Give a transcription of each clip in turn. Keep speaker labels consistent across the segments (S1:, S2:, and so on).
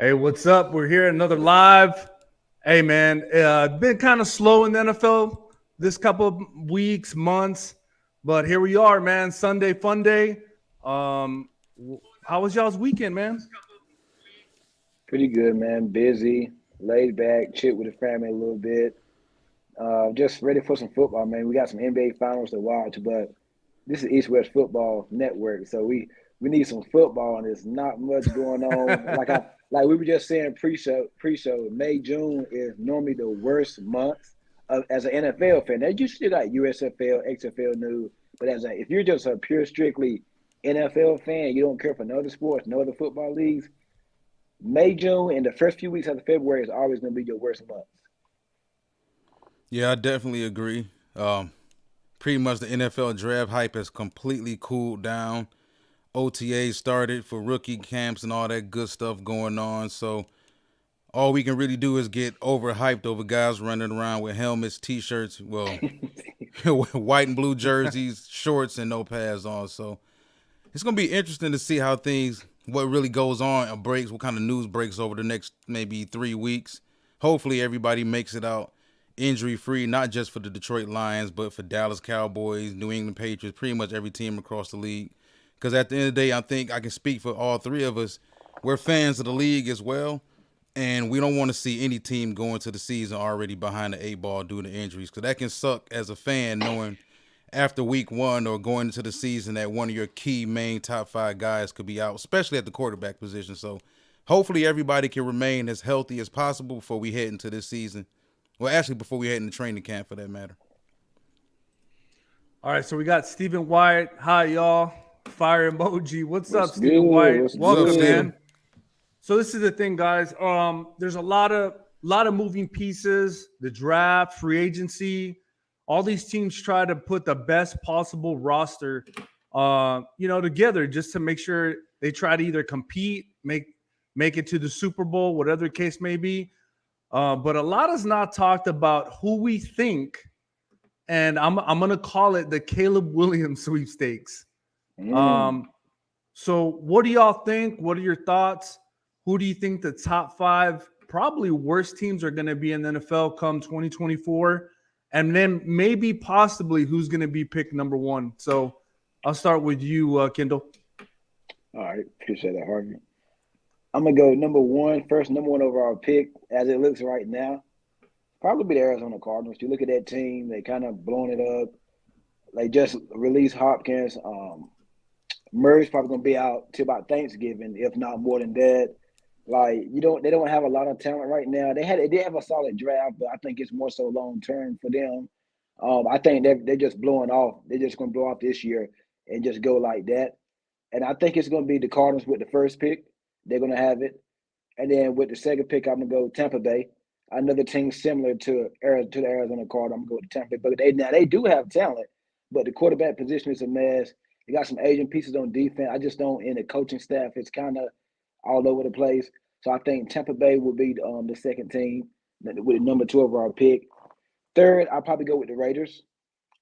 S1: Hey, what's up? We're here another live. Hey, man, been kind of slow in the NFL this couple of weeks, months, but here we are, man. Sunday fun day. How was y'all's weekend, man?
S2: Pretty good, man. Busy, laid back, chill with the family a little bit. Just ready for some football, man. We got some NBA finals to watch, but this is East West Football Network, so we need some football, and there's not much going on. Like we were just saying pre-show. May June is normally the worst months as an NFL fan. Now you still got USFL, XFL news, but if you're just a pure strictly NFL fan, you don't care for no other sports, no other football leagues. May, June, and the first few weeks of February is always going to be your worst months.
S3: Yeah, I definitely agree. Pretty much the NFL draft hype has completely cooled down. OTA started for rookie camps and all that good stuff going on. So all we can really do is get overhyped over guys running around with helmets, t-shirts, well, white and blue jerseys, shorts, and no pads on. So it's gonna be interesting to see how what really goes on and breaks, what kind of news breaks over the next maybe 3 weeks. Hopefully everybody makes it out injury free, not just for the Detroit Lions, but for Dallas Cowboys, New England Patriots, pretty much every team across the league. Because at the end of the day, I think I can speak for all three of us. We're fans of the league as well, and we don't want to see any team go into the season already behind the 8 ball due to injuries, because that can suck as a fan knowing after week one or going into the season that one of your key main top five guys could be out, especially at the quarterback position. So hopefully everybody can remain as healthy as possible before we head into this season. Well, actually, before we head into training camp, for that matter.
S1: All right, so we got Stephen White. Hi, y'all. Fire emoji. What's up,
S2: What's
S1: Stephen
S2: good?
S1: White?
S2: What's
S3: What's up,
S1: Welcome,
S2: good?
S3: Steven?
S1: man. So this is the thing, guys. There's a lot of moving pieces. The draft, free agency. All these teams try to put the best possible roster, together just to make sure they try to either compete, make it to the Super Bowl, whatever the case may be. But a lot is not talked about who we think, and I'm gonna call it the Caleb Williams Sweepstakes.
S2: Mm.
S1: Um, so, what do y'all think? What are your thoughts? Who do you think the top five, probably worst teams are going to be in the NFL come 2024? And then maybe possibly who's going to be picked number one? So, I'll start with you, Kendall.
S2: All right, appreciate that, Harvey. I'm gonna go number one overall pick as it looks right now. Probably be the Arizona Cardinals. You look at that team; they kind of blown it up. They just released Hopkins. Murray's probably gonna be out till about Thanksgiving, if not more than that. Like they don't have a lot of talent right now. They did have a solid draft, but I think it's more so long term for them. I think they're just blowing off. They're just gonna blow off this year and just go like that. And I think it's gonna be the Cardinals with the first pick. They're gonna have it, and then with the second pick, I'm gonna go Tampa Bay. Another team similar to the Arizona Cardinals. I'm gonna go with Tampa Bay, but they do have talent, but the quarterback position is a mess. They got some Asian pieces on defense. I just don't in the coaching staff. It's kind of all over the place. So I think Tampa Bay will be the second team with the number two overall pick. Third, I'll probably go with the Raiders.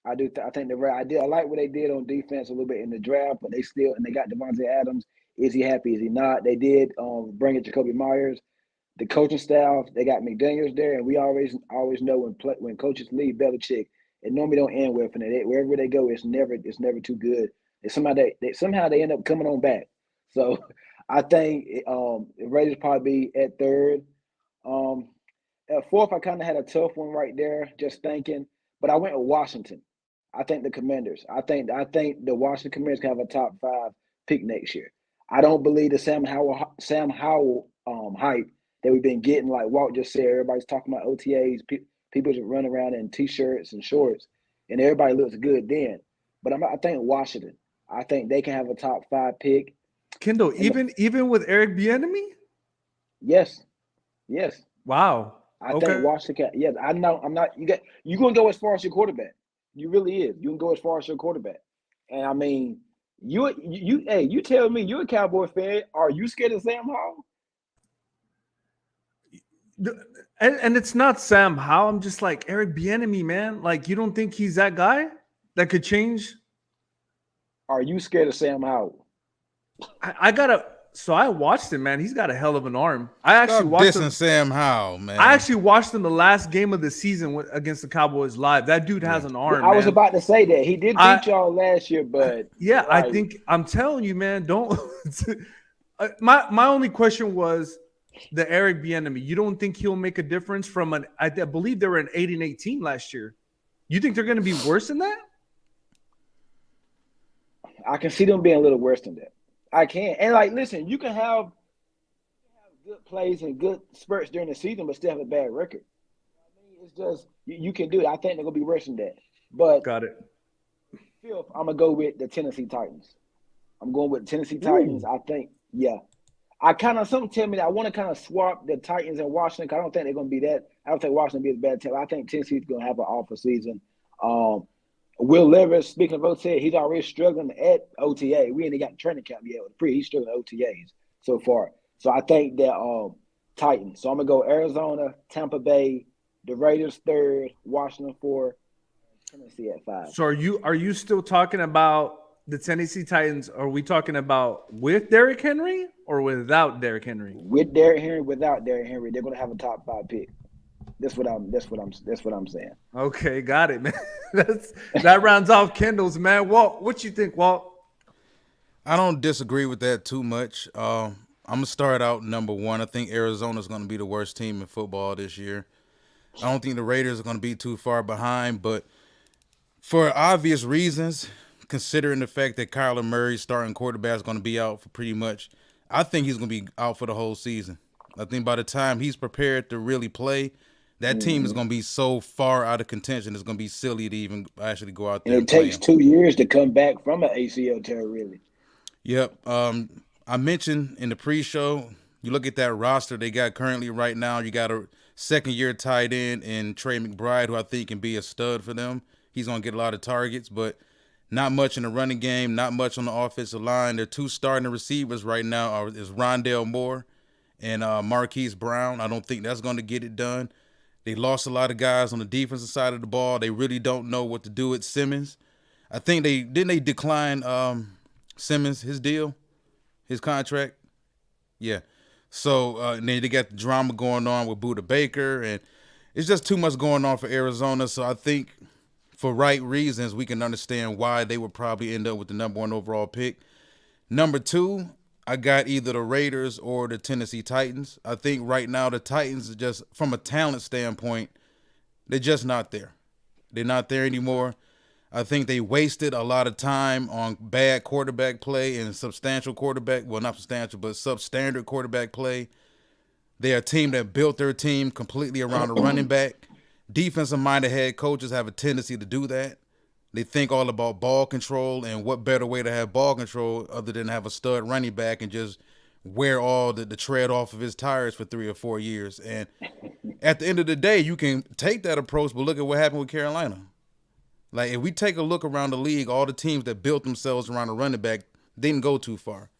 S2: I do. I think I did. I like what they did on defense a little bit in the draft, but they got Devontae Adams. Is he happy? Is he not? They did bring in Jacoby Myers. The coaching staff, they got McDaniels there, and we always know when coaches leave Belichick, it normally don't end well for them. Wherever they go, it's never too good. Somehow they end up coming on back. So I think the Raiders probably be at third. Um, at fourth, I kind of had a tough one right there, just thinking, but I went with Washington. I think the Commanders. I think the Washington Commanders can have a top five pick next year. I don't believe the Sam Howell hype that we've been getting. Like Walt just said, everybody's talking about OTAs. People just run around in t-shirts and shorts, and everybody looks good then. But I think Washington. I think they can have a top five pick.
S1: Kendall,
S2: And
S1: even with Eric Bieniemy?
S2: yes, yes,
S1: Wow.
S2: I think
S1: Okay.
S2: Washington. Yes, I know. I'm not. You gonna go as far as your quarterback. You really is. You can go as far as your quarterback. And I mean, hey, you tell me you're a Cowboy fan. Are you scared of Sam Howell?
S1: And it's not Sam Howell. I'm just like Eric Bieniemy, man. Like, you don't think he's that guy that could change?
S2: Are you scared of Sam Howell?
S1: I gotta. So I watched him, man. He's got a hell of an arm. I actually
S3: Stop
S1: watched
S3: dissing
S1: him.
S3: Sam Howell, man.
S1: I actually watched him the last game of the season against the Cowboys live. That dude has an arm.
S2: I was
S1: man.
S2: about to say that he did beat y'all last year, but
S1: yeah,
S2: like,
S1: I think I'm telling you, man. Don't. my only question was the Eric Bieniemy. You don't think he'll make a difference from an? I believe they were an 8-18 last year. You think they're going to be worse than that?
S2: I can see them being a little worse than that. I can. And like, listen, you can have good plays and good spurts during the season, but still have a bad record. I mean, it's just you can do it. I think they're gonna be worse than that. But
S1: Got it.
S2: Fifth, I'm gonna go with the Tennessee Titans. I'm going with the Tennessee Titans. I think, something tell me that I want to kind of swap the Titans and Washington. 'Cause I don't think they're gonna be that. I don't think Washington will be as bad team. I think Tennessee's gonna have an awful season. Will Levis, speaking of OTA, he's already struggling at OTA. We ain't got training camp yet with the he's struggling at OTAs so far. So I think that Titans. So I'm gonna go Arizona, Tampa Bay, the Raiders 3rd, Washington 4, Tennessee at 5.
S1: So are you still talking about the Tennessee Titans? Are we talking about with Derrick Henry or without Derrick Henry?
S2: With Derrick Henry, without Derrick Henry, they're gonna have a top 5 pick. That's what I'm saying.
S1: Okay, got it, man. That rounds off Kendall's, man. Walt, what you think, Walt?
S3: I don't disagree with that too much. I'm going to start out number 1. I think Arizona's going to be the worst team in football this year. I don't think the Raiders are going to be too far behind, but for obvious reasons, considering the fact that Kyler Murray's starting quarterback is going to be out for pretty much, I think he's going to be out for the whole season. I think by the time he's prepared to really play, that team is going to be so far out of contention, it's going to be silly to even actually go out there.
S2: And it takes 2 years to come back from an ACL tear, really.
S3: Yep. I mentioned in the pre-show, you look at that roster they got currently right now, you got a second-year tight end in Trey McBride, who I think can be a stud for them. He's going to get a lot of targets, but not much in the running game, not much on the offensive line. Their 2 starting receivers right now is Rondale Moore and Marquise Brown. I don't think that's going to get it done. They lost a lot of guys on the defensive side of the ball. They really don't know what to do with Simmons. I think they decline Simmons, his deal, his contract. Yeah. So and then they got the drama going on with Budda Baker, and it's just too much going on for Arizona. So I think for right reasons, we can understand why they would probably end up with the number 1 overall pick. Number 2, I got either the Raiders or the Tennessee Titans. I think right now the Titans are just, from a talent standpoint, they're just not there. They're not there anymore. I think they wasted a lot of time on bad quarterback play and substandard quarterback play. They're a team that built their team completely around a running back. Defensive-minded head coaches have a tendency to do that. They think all about ball control, and what better way to have ball control other than have a stud running back and just wear all the tread off of his tires for 3 or 4 years. And at the end of the day, you can take that approach, but look at what happened with Carolina. Like, if we take a look around the league, all the teams that built themselves around a running back didn't go too far.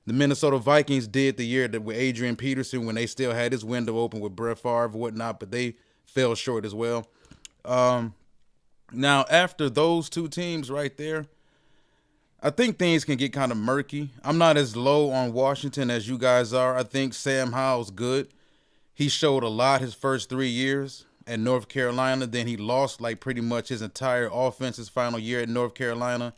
S3: The Minnesota Vikings did the year that with Adrian Peterson when they still had his window open with Brett Favre and whatnot, but they fell short as well. Now, after those 2 teams right there, I think things can get kind of murky. I'm not as low on Washington as you guys are. I think Sam Howell's good. He showed a lot his first 3 years at North Carolina. Then he lost like pretty much his entire offense his final year at North Carolina.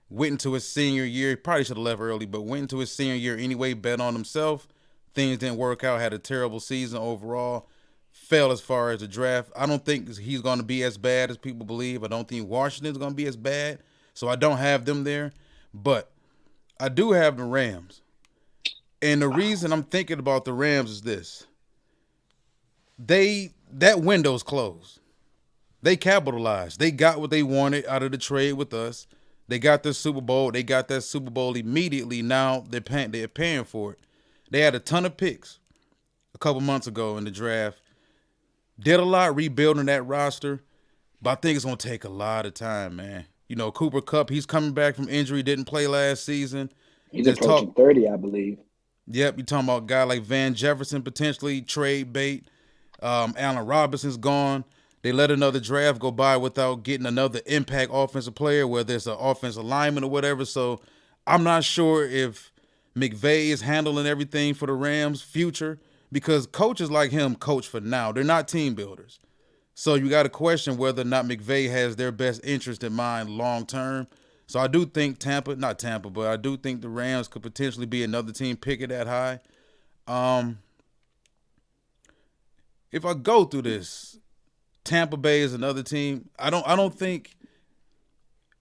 S3: Went into his senior year. He probably should have left early, but went into his senior year anyway, bet on himself. Things didn't work out, had a terrible season overall. Fell as far as the draft. I don't think he's going to be as bad as people believe. I don't think Washington's going to be as bad. So I don't have them there. But I do have the Rams. And the reason I'm thinking about the Rams is this. That window's closed. They capitalized. They got what they wanted out of the trade with us. They got the Super Bowl. They got that Super Bowl immediately. Now they're paying for it. They had a ton of picks a couple months ago in the draft. Did a lot rebuilding that roster, but I think it's going to take a lot of time, man. You know, Cooper Kupp, he's coming back from injury, didn't play last season.
S2: He's approaching 30, I believe.
S3: Yep, you're talking about a guy like Van Jefferson, potentially trade bait. Allen Robinson's gone. They let another draft go by without getting another impact offensive player, whether it's an offensive lineman or whatever. So I'm not sure if McVay is handling everything for the Rams' future, because coaches like him coach for now. They're not team builders. So you got to question whether or not McVay has their best interest in mind long term. So I do think not Tampa, but I do think the Rams could potentially be another team picking that high. If I go through this, Tampa Bay is another team. I don't think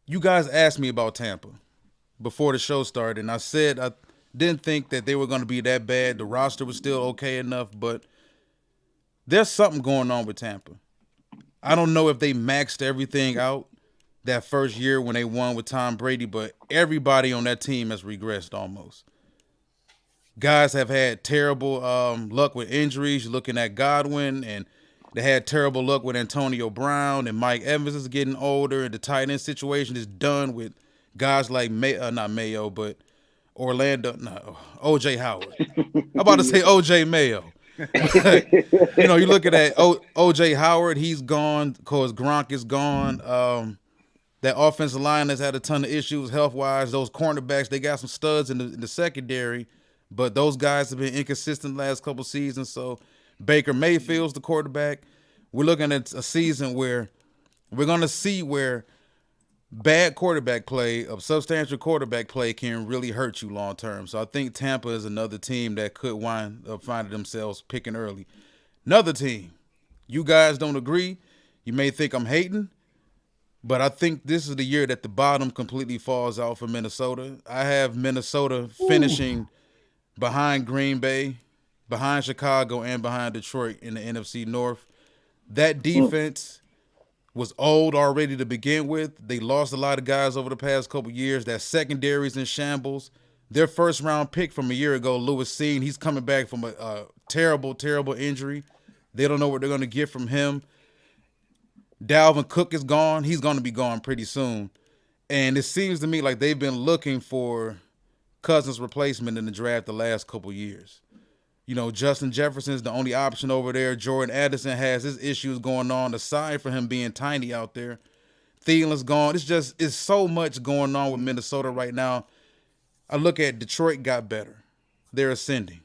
S3: you guys asked me about Tampa before the show started, and I said I didn't think that they were going to be that bad. The roster was still okay enough, but there's something going on with Tampa. I don't know if they maxed everything out that first year when they won with Tom Brady, but everybody on that team has regressed almost. Guys have had terrible luck with injuries. You're looking at Godwin, and they had terrible luck with Antonio Brown, and Mike Evans is getting older, and the tight end situation is done with guys like not Mayo, but O.J. Howard. I'm about to say O.J. Mayo. You look at that O.J. Howard, he's gone because Gronk is gone. That offensive line has had a ton of issues health-wise. Those cornerbacks, they got some studs in the secondary, but those guys have been inconsistent the last couple seasons. So Baker Mayfield's the quarterback. We're looking at a season where we're going to see where bad quarterback play, substantial quarterback play, can really hurt you long term. So I think Tampa is another team that could wind up finding themselves picking early. Another team, you guys don't agree. You may think I'm hating, but I think this is the year that the bottom completely falls out for Minnesota. I have Minnesota finishing behind Green Bay, behind Chicago, and behind Detroit in the NFC North. That defense was old already to begin with. They lost a lot of guys over the past couple years. That secondary's in shambles. Their first-round pick from a year ago, Lewis Seen, he's coming back from a terrible, terrible injury. They don't know what they're going to get from him. Dalvin Cook is gone. He's going to be gone pretty soon. And it seems to me like they've been looking for Cousins' replacement in the draft the last couple years. Justin Jefferson's the only option over there. Jordan Addison has his issues going on aside from him being tiny out there. Thielen's gone. It's so much going on with Minnesota right now. I look at Detroit got better. They're ascending.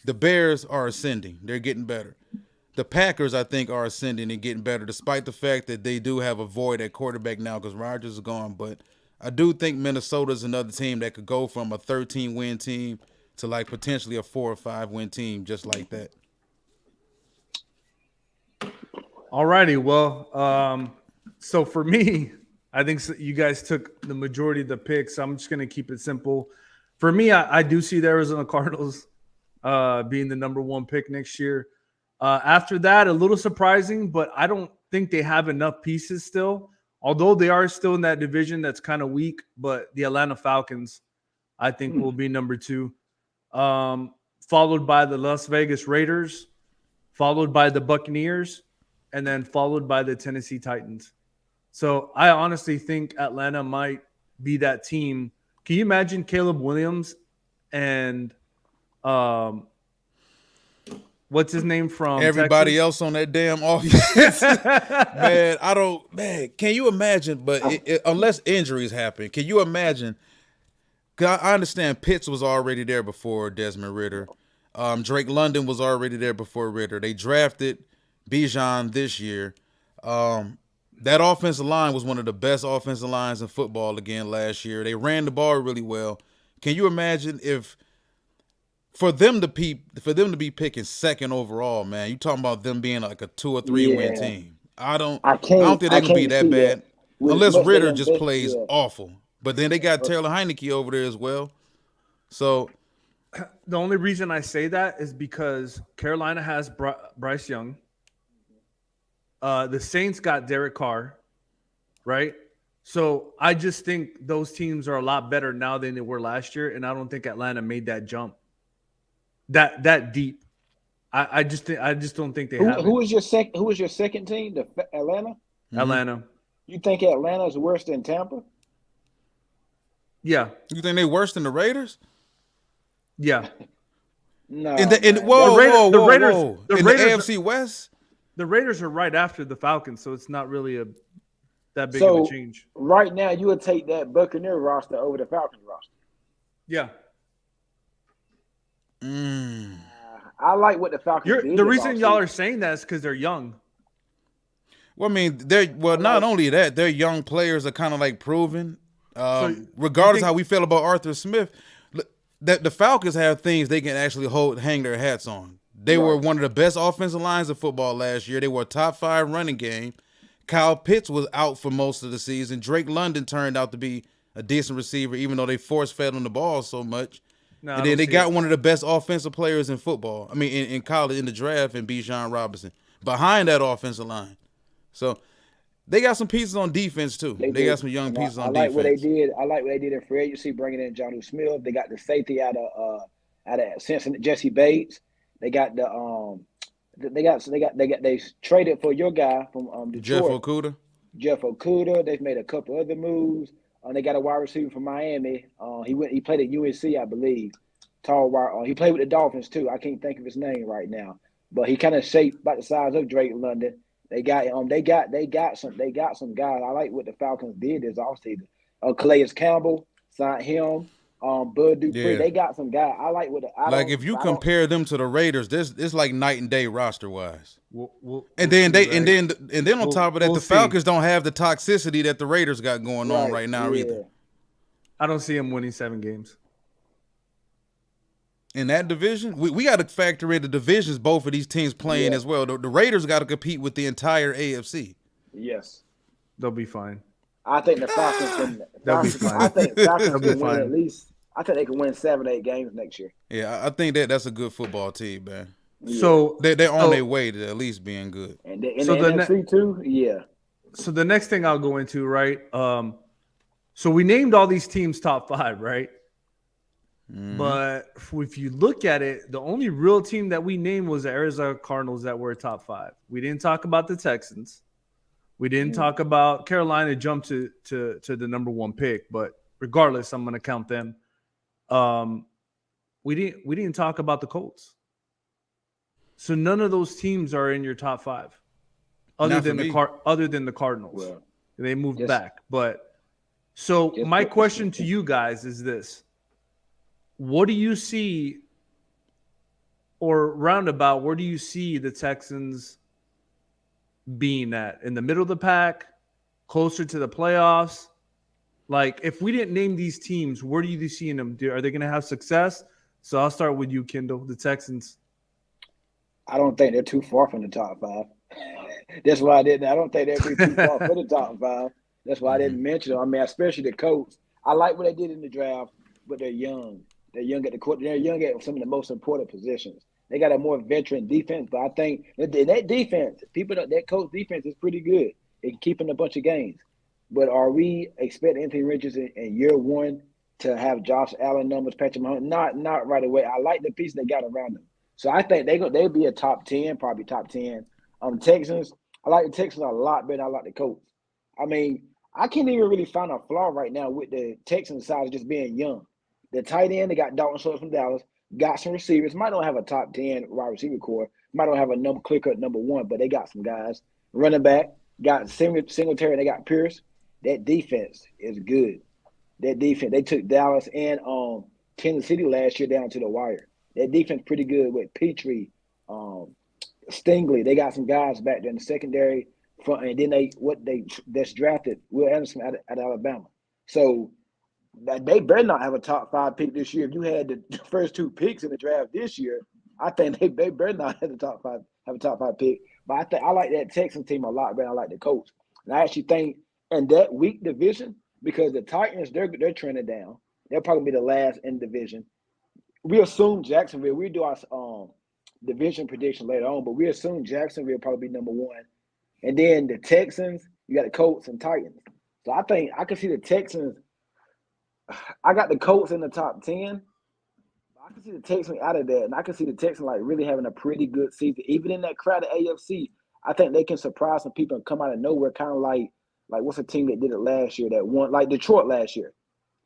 S3: The Bears are ascending. They're getting better. The Packers, I think, are ascending and getting better, despite the fact that they do have a void at quarterback now because Rodgers is gone. But I do think Minnesota's another team that could go from a 13-win team to like potentially a 4 or 5-win team, just like that.
S1: All righty. Well, so for me, I think you guys took the majority of the picks. So I'm just going to keep it simple. For me, I do see the Arizona Cardinals being the number one pick next year. After that, a little surprising, but I don't think they have enough pieces still. Although they are still in that division that's kind of weak, but the Atlanta Falcons, I think, will be number two. Followed by the Las Vegas Raiders, followed by the Buccaneers, and then followed by the Tennessee Titans. So I honestly think Atlanta might be that team. Can you imagine Caleb Williams and what's his name from
S3: everybody
S1: Texas?
S3: else on that damn offense? Man, can you imagine? But unless injuries happen, can you imagine? I understand Pitts was already there before Desmond Ridder. Drake London was already there before Ridder. They drafted Bijan this year. That offensive line was one of the best offensive lines in football again last year. They ran the ball really well. Can you imagine if for them to be picking second overall, man? You talking about them being like a 2 or 3 win team? I don't think they can be that bad unless Ridder just plays awful. But then they got Taylor Heineke over there as well. So
S1: the only reason I say that is because Carolina has Bryce Young. The Saints got Derek Carr, right? So I just think those teams are a lot better now than they were last year, and I don't think Atlanta made that jump that deep. I just don't think they have.
S2: Who was your second team? Atlanta.
S1: Atlanta.
S2: You think Atlanta is worse than Tampa?
S1: Yeah.
S3: You think they worse than the Raiders?
S1: Yeah.
S2: No.
S3: Whoa.
S1: The
S3: In
S1: Raiders,
S3: the AFC West?
S1: The Raiders are right after the Falcons, so it's not really that big of a change.
S2: Right now, you would take that Buccaneer roster over the Falcons roster.
S1: Yeah.
S2: I like what the Falcons did
S1: The
S2: this
S1: reason y'all
S2: offseason.
S1: are saying that is because they're young.
S3: Well, I mean, not only that, their young players are kind of like proven.
S1: So
S3: Regardless how we feel about Arthur Smith, the Falcons have things they can actually hang their hats on. They were one of the best offensive lines of football last year. They were a top 5 running game. Kyle Pitts was out for most of the season. Drake London turned out to be a decent receiver, even though they force-fed on the ball so much.
S1: No,
S3: And then they got one of the best offensive players in football. I mean, in college, in the draft, in Bijan Robinson. Behind that offensive line. So they got some pieces on defense, too. They got some young pieces on defense.
S2: What they did. I like what they did in free agency, bringing in Jonnu Smith. They got the safety out of Cincinnati, Jesse Bates. They got they traded for your guy from Detroit. Jeff Okuda. They've made a couple other moves. They got a wide receiver from Miami. He played at UNC, I believe. Tall wide. He played with the Dolphins too. I can't think of his name right now, but he kind of shaped about the size of Drake London. They got some guys. I like what the Falcons did this offseason. Calais Campbell signed him. Bud Dupree. Yeah. They got some guys. I like what
S3: if you compare them to the Raiders, it's like night and day roster wise. And then on top of that, the Falcons don't have the toxicity that the Raiders got going on right now either.
S1: I don't see them winning 7 games.
S3: In that division, we got to factor in the divisions both of these teams playing as well. The Raiders got to compete with the entire AFC.
S2: Yes,
S1: they'll be fine.
S2: I think the Falcons can.
S1: They'll be fine.
S2: I think Falcons can win at least. I think they can win 7 or 8 games next year.
S3: Yeah, I think that's a good football team, man.
S1: So
S3: they're on their way to at least being good.
S2: And in the NFC too, yeah.
S1: So the next thing I'll go into, right? So we named all these teams top 5, right? Mm-hmm. But if you look at it, the only real team that we named was the Arizona Cardinals that were top 5. We didn't talk about the Texans. We didn't talk about Carolina jumped to the number 1 pick, but regardless, I'm going to count them. We didn't talk about the Colts. So none of those teams are in your top 5, other than the Cardinals. Well, they moved back. But so my question to you guys is this: what do you see, or roundabout, where do you see the Texans being at? In the middle of the pack, closer to the playoffs? Like, if we didn't name these teams, where do you see them? Are they going to have success? So I'll start with you, Kendall, the Texans.
S2: I don't think they're too far from the top 5. That's why I don't think they're too far from the top 5. That's why I didn't mention them. I mean, especially the Colts. I like what they did in the draft, but they're young. They're young at some of the most important positions. They got a more veteran defense, but I think that defense, that Colts defense is pretty good. They can keep in a bunch of games. But are we expecting Anthony Richardson in year 1 to have Josh Allen numbers, Patrick Mahomes? Not right away. I like the piece they got around them. So I think they'll be a top 10, probably top 10. Texans, I like the Texans a lot better than I like the Colts. I mean, I can't even really find a flaw right now with the Texans side of just being young. The tight end, they got Dalton Schultz from Dallas, got some receivers. Might not have a top 10 wide receiver core. Might not have a clear-cut number 1, but they got some guys. Running back, got Singletary, they got Pierce. That defense is good. That defense, they took Dallas and Kansas City last year down to the wire. That defense pretty good with Petrie, Stingley. They got some guys back there in the secondary front, and then that's drafted Will Anderson out of Alabama. So they better not have a top 5 pick this year. If you had the first 2 picks in the draft this year, I think they better not have a top 5 pick. But I like that Texans team a lot better than I like the Colts. And I actually think in that weak division, because the Titans, they're trending down. They'll probably be the last in the division. We assume Jacksonville. We do our division prediction later on, but we assume Jacksonville will probably be number 1. And then the Texans, you got the Colts and Titans. So I think I can see the Texans. I got the Colts in the top 10. I can see the Texans out of that, and I can see the Texans like really having a pretty good season. Even in that crowded AFC, I think they can surprise some people and come out of nowhere, kind of like what's a team that did it last year that won, like Detroit last year.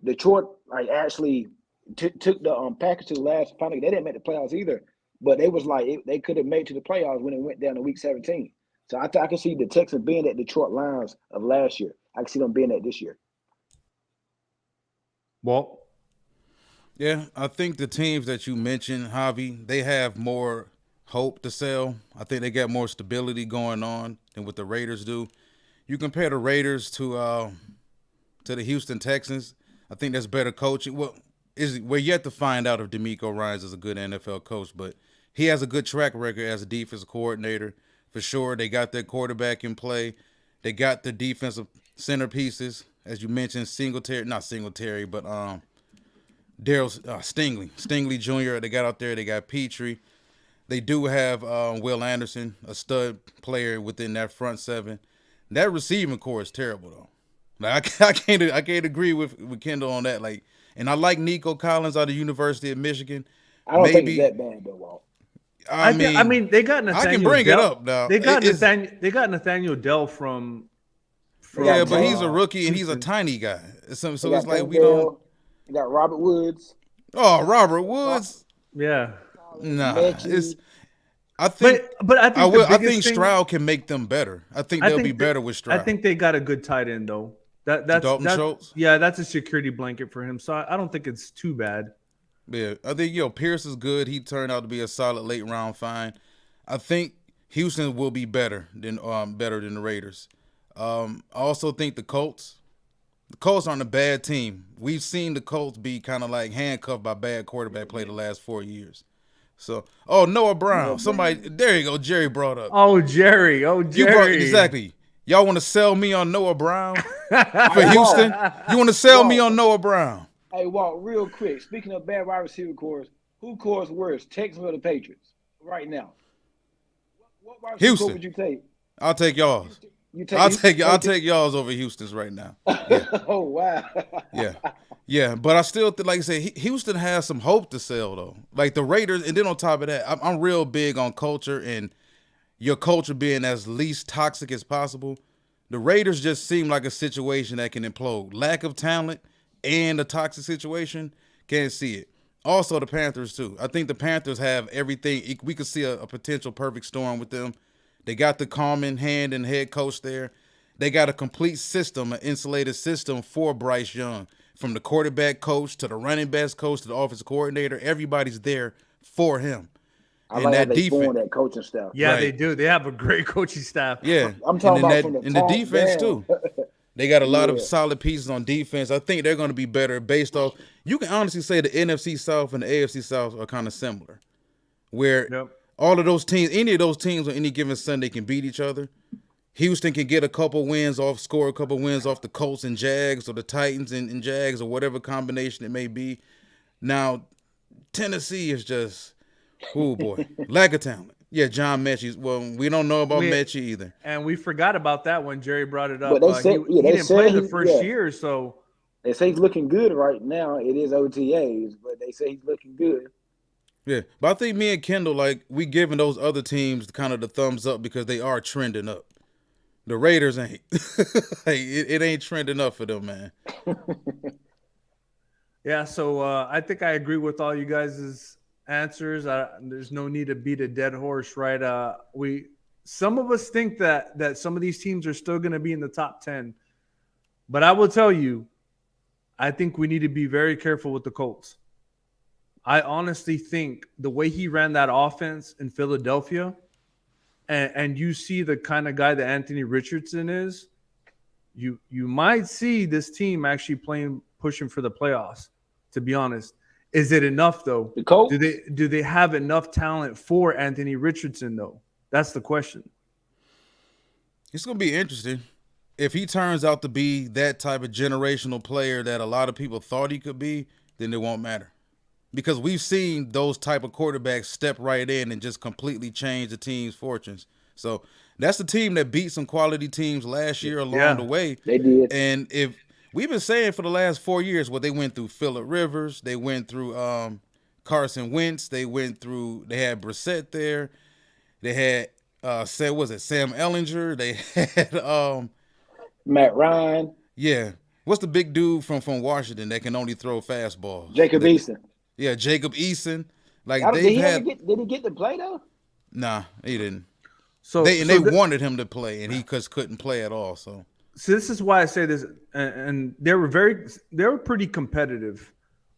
S2: Detroit actually took the Packers to the last final. They didn't make the playoffs either, but they was they could have made to the playoffs when it went down to week 17. So I can see the Texans being that Detroit Lions of last year. I can see them being that this year.
S1: Well,
S3: Yeah, I think the teams that you mentioned, Javi, they have more hope to sell. I think they got more stability going on than what the Raiders do. You compare the Raiders to the Houston Texans. I think that's better coaching. Well, we're yet to find out if DeMeco Ryans is a good NFL coach, but he has a good track record as a defensive coordinator for sure. They got their quarterback in play. They got the defensive centerpieces, as you mentioned, not Singletary, but Daryl Stingley Jr. They got out there. They got Petrie. They do have Will Anderson, a stud player within that front seven. That receiving core is terrible though. Like I can't agree with Kendall on that. Like, and I like Nico Collins out of the University of Michigan.
S2: I don't think it's that bad though, Walt.
S1: I mean, they got Nathaniel.
S3: I can bring
S1: Dell.
S3: it up now.
S1: They got Nathaniel Dell from
S3: yeah, but he's a rookie and he's a tiny guy. So it's like we don't.
S2: You got Robert Woods.
S3: Oh, Robert Woods.
S1: Yeah.
S3: Nah, I think I think Stroud can make them better. I think they'll be better with Stroud.
S1: I think they got a good tight end though. That's
S3: Dalton Schultz.
S1: Yeah, that's a security blanket for him. So I don't think it's too bad.
S3: Yeah, I think Pierce is good. He turned out to be a solid late round find. I think Houston will be better than the Raiders. I also think the Colts aren't a bad team. We've seen the Colts be kind of like handcuffed by bad quarterback play the last 4 years. So, Noah Brown. There you go. Jerry brought up.
S1: Oh, Jerry.
S3: Exactly. Y'all want to sell me on Noah Brown for Houston? You want to sell me on Noah Brown?
S2: Hey, Walt, real quick. Speaking of bad wide receiver cores, who cores worse, Texans or the Patriots right now? What wide receiver core would you take?
S3: I'll take y'all's. I'll take y'all's over Houston's right now. Yeah.
S2: Oh wow.
S3: Yeah, but I still like I said, Houston has some hope to sell though. Like the Raiders, and then on top of that, I'm real big on culture and your culture being as least toxic as possible. The Raiders just seem like a situation that can implode. Lack of talent and a toxic situation, can't see it. Also the Panthers too. I think the Panthers have everything. We could see a potential perfect storm with them. They got the calming hand and head coach there. They got a complete system, an insulated system for Bryce Young. From the quarterback coach to the running backs coach to the offensive coordinator, everybody's there for him.
S2: I like how they form that coaching staff.
S1: Yeah, right. They do. They have a great coaching staff.
S3: Yeah,
S2: I'm talking about from the
S3: defense
S2: down.
S3: too. They got a lot of solid pieces on defense. I think they're going to be better based off. You can honestly say the NFC South and the AFC South are kind of similar, where all of those teams, any of those teams on any given Sunday can beat each other. Houston can get score a couple wins off the Colts and Jags or the Titans and Jags or whatever combination it may be. Now, Tennessee is just, oh boy, lack of talent. Yeah, John Mechie. Well, we don't know about Mechie either.
S1: And we forgot about that when Jerry brought it up.
S2: But they said,
S1: he didn't play the first year, so.
S2: They say he's looking good right now. It is OTAs, but they say he's looking good.
S3: Yeah, but I think me and Kendall, we giving those other teams kind of the thumbs up because they are trending up. The Raiders ain't. it ain't trending up for them, man.
S1: Yeah, so I think I agree with all you guys' answers. There's no need to beat a dead horse, right? Some of us think that some of these teams are still going to be in the top 10. But I will tell you, I think we need to be very careful with the Colts. I honestly think the way he ran that offense in Philadelphia, and you see the kind of guy that Anthony Richardson is, you might see this team actually pushing for the playoffs, to be honest. Is it enough though?
S2: The Colts?
S1: Do they have enough talent for Anthony Richardson though? That's the question.
S3: It's going to be interesting. If he turns out to be that type of generational player that a lot of people thought he could be, then it won't matter. Because we've seen those type of quarterbacks step right in and just completely change the team's fortunes. So that's the team that beat some quality teams last year along the way.
S2: They did.
S3: And if we've been saying for the last 4 years what they went through Phillip Rivers, they went through Carson Wentz, they had Brissett there, they had Sam Ellinger, they had
S2: Matt Ryan.
S3: Yeah. What's the big dude from Washington that can only throw fastballs?
S2: Jacob Eason.
S3: Yeah, Jacob Eason.
S2: Did he get to play though?
S3: Nah, he didn't.
S1: So
S3: they wanted him to play, and he just couldn't play at all. So
S1: this is why I say this, and they were pretty competitive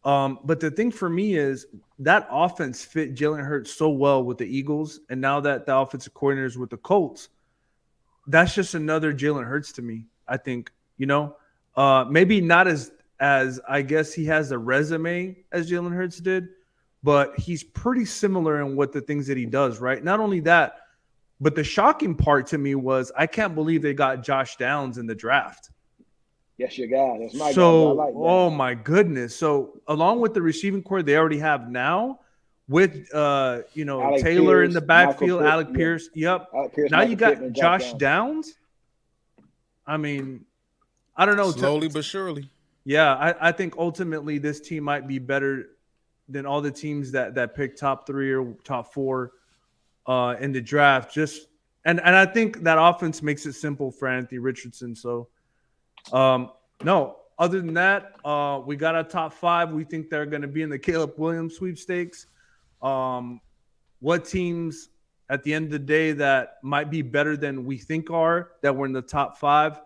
S1: But the thing for me is that offense fit Jalen Hurts so well with the Eagles, and now that the offensive coordinator is with the Colts, that's just another Jalen Hurts to me. I think, maybe not as I guess he has a resume as Jalen Hurts did, but he's pretty similar in what the things that he does, right? Not only that, but the shocking part to me was I can't believe they got Josh Downs in the draft.
S2: That's your guy. That's my guy.
S1: So,
S2: I like that.
S1: oh my goodness. So, along with the receiving core they already have now, with
S2: Alec
S1: Taylor in
S2: Pierce,
S1: the backfield,
S2: Michael
S1: Alec
S2: Pitt,
S1: Pierce. Yep.
S2: Alec Pierce,
S1: Now
S2: Michael
S1: you got
S2: Pittman,
S1: Josh Downs. I mean, I don't know.
S3: Slowly but surely.
S1: Yeah, I think ultimately this team might be better than all the teams that pick top 3 or top 4 in the draft. And I think that offense makes it simple for Anthony Richardson. So, no. Other than that, we got our top 5. We think they're going to be in the Caleb Williams Sweepstakes. What teams at the end of the day that might be better than we think are that were in the top 5?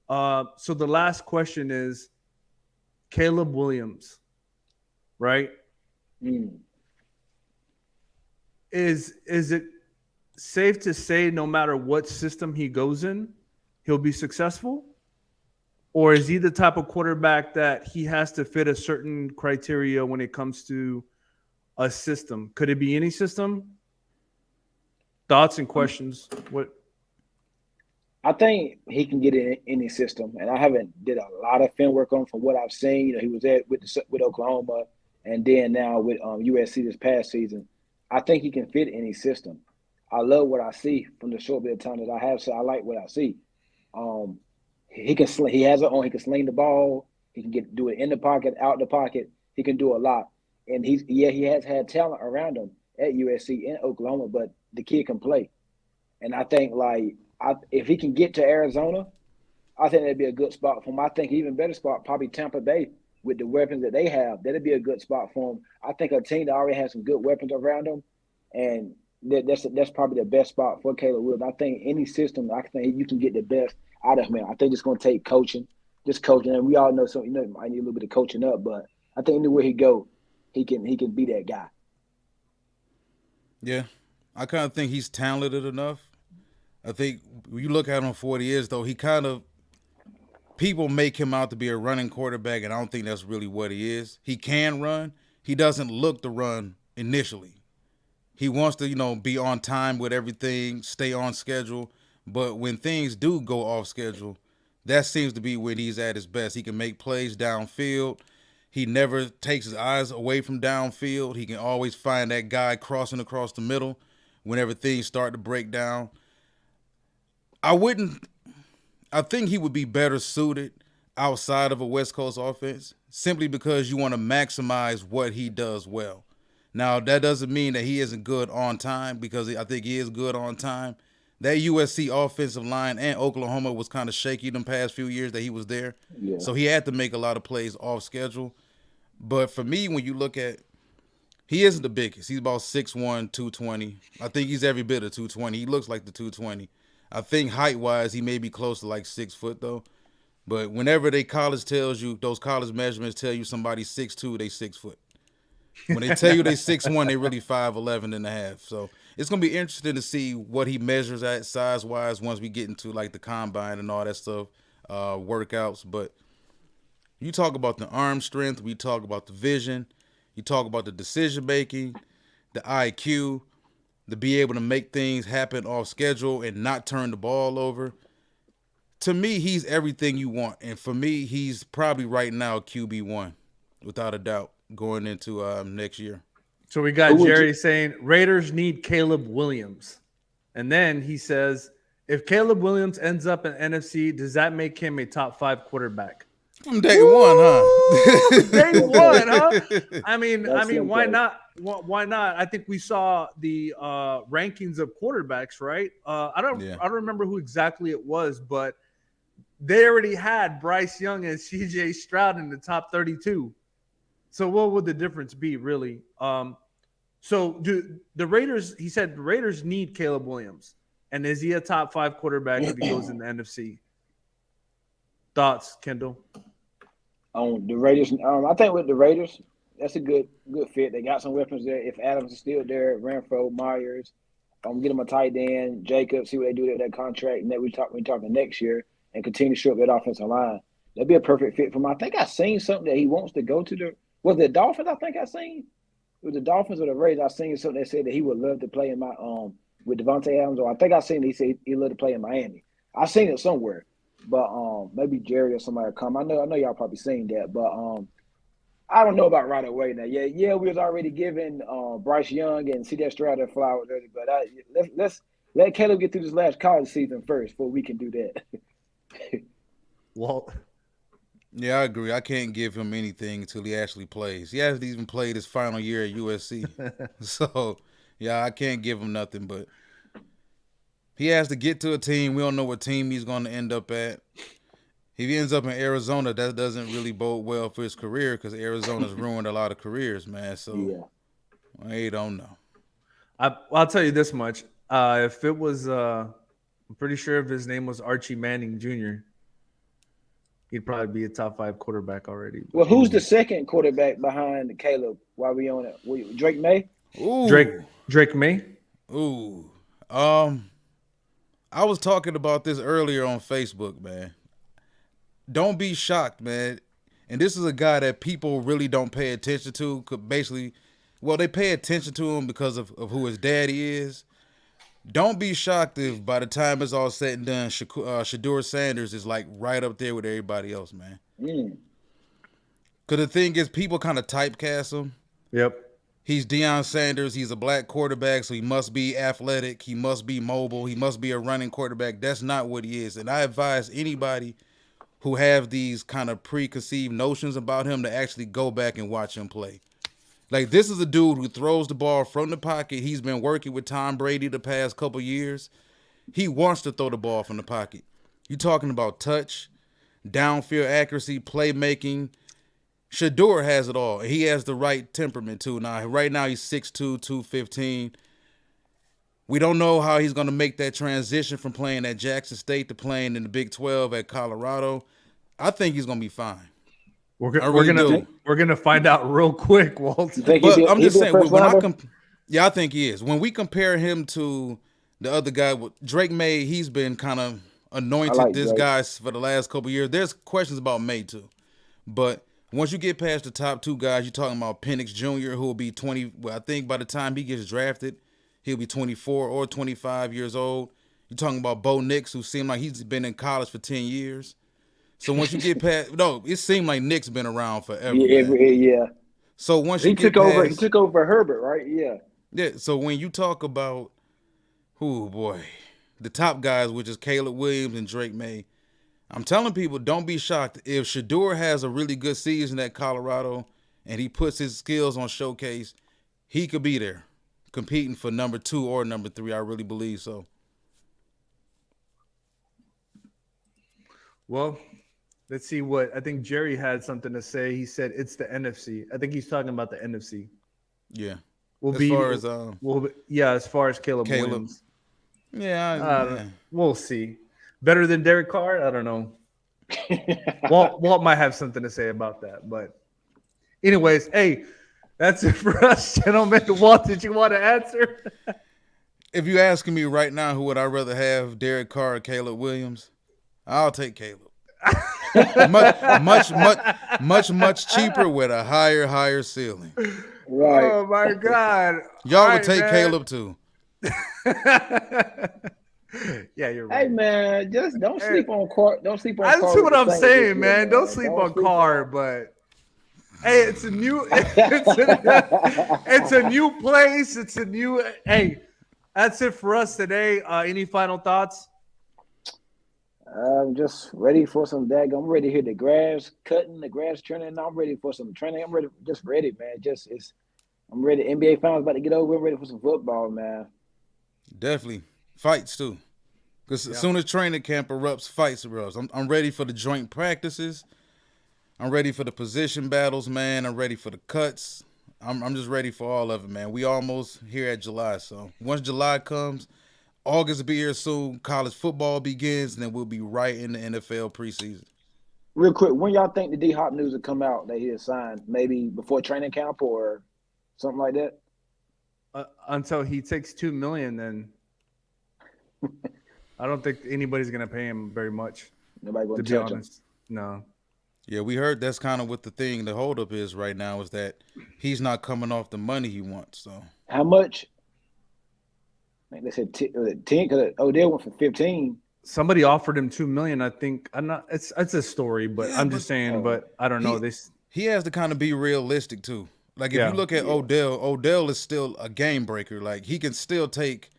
S1: So the last question is Caleb Williams, right? Is it safe to say no matter what system he goes in, he'll be successful? Or is he the type of quarterback that he has to fit a certain criteria when it comes to a system? Could it be any system? Thoughts and questions? What?
S2: I think he can get in any system, and I haven't did a lot of film work on him from what I've seen. He was with Oklahoma, and then now with USC this past season. I think he can fit any system. I love what I see from the short bit of time that I have, so I like what I see. He can sling. He has it on. He can sling the ball. He can do it in the pocket, out the pocket. He can do a lot, and he has had talent around him at USC and Oklahoma, but the kid can play, and I think if he can get to Arizona, I think that'd be a good spot for him. I think even better spot, probably Tampa Bay with the weapons that they have. That'd be a good spot for him. I think a team that already has some good weapons around them, and that's probably the best spot for Caleb Williams. I think any system, I think you can get the best out of him. I think it's going to take coaching, and we all know I need a little bit of coaching up, but I think anywhere he go, he can be that guy.
S3: Yeah, I kind of think he's talented enough. I think when you look at him for what he is, though, people make him out to be a running quarterback, and I don't think that's really what he is. He can run. He doesn't look to run initially. He wants to, be on time with everything, stay on schedule. But when things do go off schedule, that seems to be when he's at his best. He can make plays downfield. He never takes his eyes away from downfield. He can always find that guy crossing across the middle whenever things start to break down. I think he would be better suited outside of a West Coast offense simply because you want to maximize what he does well. Now, that doesn't mean that he isn't good on time, because I think he is good on time. That USC offensive line and Oklahoma was kind of shaky the past few years that he was there. Yeah. So he had to make a lot of plays off schedule. But for me, when you look at, he isn't the biggest. He's about 6'1", 220. I think he's every bit of 220. He looks like the 220. I think height-wise, he may be close to like 6 foot, though. But whenever those college measurements tell you somebody's 6'2", they 6 foot. When they tell you they 6'1", they really 5'11 and a half. So it's going to be interesting to see what he measures at size-wise once we get into like the combine and all that stuff, workouts. But you talk about the arm strength, we talk about the vision, you talk about the decision-making, the IQ, to be able to make things happen off schedule and not turn the ball over. To me, he's everything you want. And for me, he's probably right now QB1, without a doubt, going into next year.
S1: So we got Jerry saying Raiders need Caleb Williams. And then he says, if Caleb Williams ends up in NFC, does that make him a top 5 quarterback?
S3: From day one, huh?
S1: Day one, huh? I mean, why not? Why not? I think we saw the rankings of quarterbacks, right? I don't remember who exactly it was, but they already had Bryce Young and CJ Stroud in the top 32. So what would the difference be, really? So do the Raiders? He said the Raiders need Caleb Williams, and is he a top 5 quarterback if he goes in the NFC? Thoughts, Kendall?
S2: On the Raiders, I think with the Raiders, that's a good fit. They got some weapons there. If Adams is still there, Renfro, Myers, get him a tight end, Jacob, see what they do with that contract, and then we talking next year and continue to show up that offensive line. That'd be a perfect fit for him. I think I seen something that he wants to go to the Dolphins. I think I seen it was the Dolphins or the Rays. I seen something that said that he would love to play in my with Devontae Adams. Or I think I seen he said he'd love to play in Miami. I seen it somewhere, but maybe Jerry or somebody will come. I know y'all probably seen that, but I don't know about right away now. Yeah, we was already giving Bryce Young and C.J. Stroud their flowers early, but let's let Caleb get through this last college season first before we can do that.
S1: Well,
S3: Yeah, I agree. I can't give him anything until he actually plays. He hasn't even played his final year at USC. So, yeah, I can't give him nothing, but he has to get to a team. We don't know what team he's going to end up at. If he ends up in Arizona, that doesn't really bode well for his career because Arizona's ruined a lot of careers, man. So,
S2: Yeah.
S3: I don't know.
S1: I'll tell you this much. If it was, I'm pretty sure if his name was Archie Manning Jr., he'd probably be a top 5 quarterback already.
S2: Well, who's the second quarterback behind Caleb while we on it? Drake May?
S3: Ooh.
S1: Drake May?
S3: Ooh. I was talking about this earlier on Facebook, man. Don't be shocked, man. And this is a guy that people really don't pay attention to. Basically, well, they pay attention to him because of who his daddy is. Don't be shocked if by the time it's all said and done, Shedeur Sanders is like right up there with everybody else, man. Because the thing is, people kind of typecast him.
S1: Yep.
S3: He's Deion Sanders. He's a black quarterback, so he must be athletic. He must be mobile. He must be a running quarterback. That's not what he is. And I advise anybody who have these kind of preconceived notions about him to actually go back and watch him play. Like, this is a dude who throws the ball from the pocket. He's been working with Tom Brady the past couple years. He wants to throw the ball from the pocket. You're talking about touch, downfield accuracy, playmaking. Shedeur has it all. He has the right temperament, too. Now, right now, he's 6'2", 215. We don't know how he's going to make that transition from playing at Jackson State to playing in the Big 12 at Colorado. I think he's going to be fine.
S1: We're gonna find out real quick, Walt.
S3: But I'm just saying, I think he is. When we compare him to the other guy, Drake May, he's been kind of anointed this guy for the last couple of years. There's questions about May too, but once you get past the top 2 guys, you're talking about Penix Jr., who will be 20. Well, I think by the time he gets drafted, he'll be 24 or 25 years old. You're talking about Bo Nix, who seemed like he's been in college for 10 years. So once you get past, it seemed like Nick's been around forever.
S2: Yeah.
S3: So once
S2: he took over Herbert, right? Yeah.
S3: Yeah. So when you talk about, the top guys, which is Caleb Williams and Drake May, I'm telling people, don't be shocked if Shedeur has a really good season at Colorado and he puts his skills on showcase. He could be there, competing for number 2 or number 3. I really believe so.
S1: Well, let's see what I think. Jerry had something to say. He said it's the NFC. I think he's talking about the NFC.
S3: Yeah.
S1: As far as Caleb Williams.
S3: Yeah.
S1: We'll see. Better than Derek Carr? I don't know. Walt might have something to say about that. But anyways, hey, that's it for us, gentlemen. Walt, did you want to answer?
S3: If you're asking me right now, who would I rather have, Derek Carr or Caleb Williams? I'll take Caleb. much cheaper with a higher ceiling.
S2: Right.
S1: Oh my God.
S3: Y'all would take Caleb too.
S1: Yeah, you're right.
S2: Hey man, just don't sleep on Carr. Don't sleep on Carr.
S1: That's what I'm saying, man. Don't sleep on Carr, but hey, it's a new it's a new place. It's a new that's it for us today. Any final thoughts?
S2: I'm just ready for some I'm ready to hear the grass cutting, the grass turning. I'm ready for some training. I'm ready, man. I'm ready. NBA finals about to get over. I'm ready for some football, man.
S3: Definitely. Fights too. Because as soon as training camp erupts, fights erupts. I'm ready for the joint practices. I'm ready for the position battles, man. I'm ready for the cuts. I'm just ready for all of it, man. We almost here at July. So once July comes, August will be here soon. College football begins, and then we'll be right in the NFL preseason.
S2: Real quick, when y'all think the D Hop news will come out that he is signed? Maybe before training camp or something like that?
S1: Until he takes $2 million, then I don't think anybody's gonna pay him very much.
S2: Nobody
S1: To
S2: gonna
S1: be
S2: touch him.
S1: honest, no.
S3: Yeah, we heard that's kind of what the thing, the holdup is right now is that he's not coming off the money he wants. So
S2: How much? I think they said 10 because Odell went for 15.
S1: Somebody offered him $2 million. I think I'm not. It's a story, but
S3: Yeah,
S1: I'm
S3: but-
S1: just saying. But I don't know. This
S3: he has to kind of be realistic too. Like if
S1: Yeah.
S3: you look at Odell is still a game breaker. Like he can still take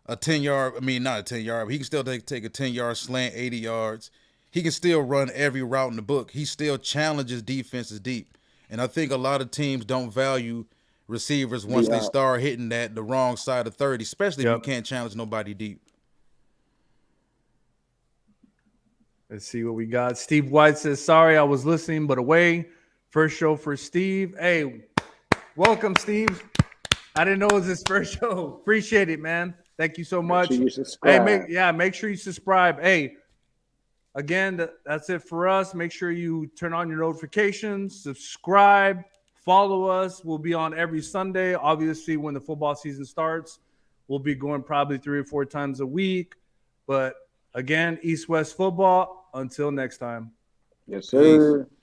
S3: a 10-yard, I mean not a 10-yard, but he can still take a 10-yard slant, 80 yards. He can still run every route in the book. He still challenges defenses deep. And I think a lot of teams don't value receivers once they start hitting the wrong side of 30, especially if you can't challenge nobody deep.
S1: Let's see what we got. Steve White says, "Sorry, I was listening, but away. First show for Steve. Hey, welcome, Steve. I didn't know it was his first show. Appreciate it, man. Thank you so much.
S2: Make sure you subscribe.
S1: Hey, make sure you subscribe. Hey, again, that's it for us. Make sure you turn on your notifications, subscribe, follow us. We'll be on every Sunday. Obviously, when the football season starts, we'll be going probably 3 or 4 times a week. But again, East-West football. Until next time.
S2: Yes, sir.
S3: Peace.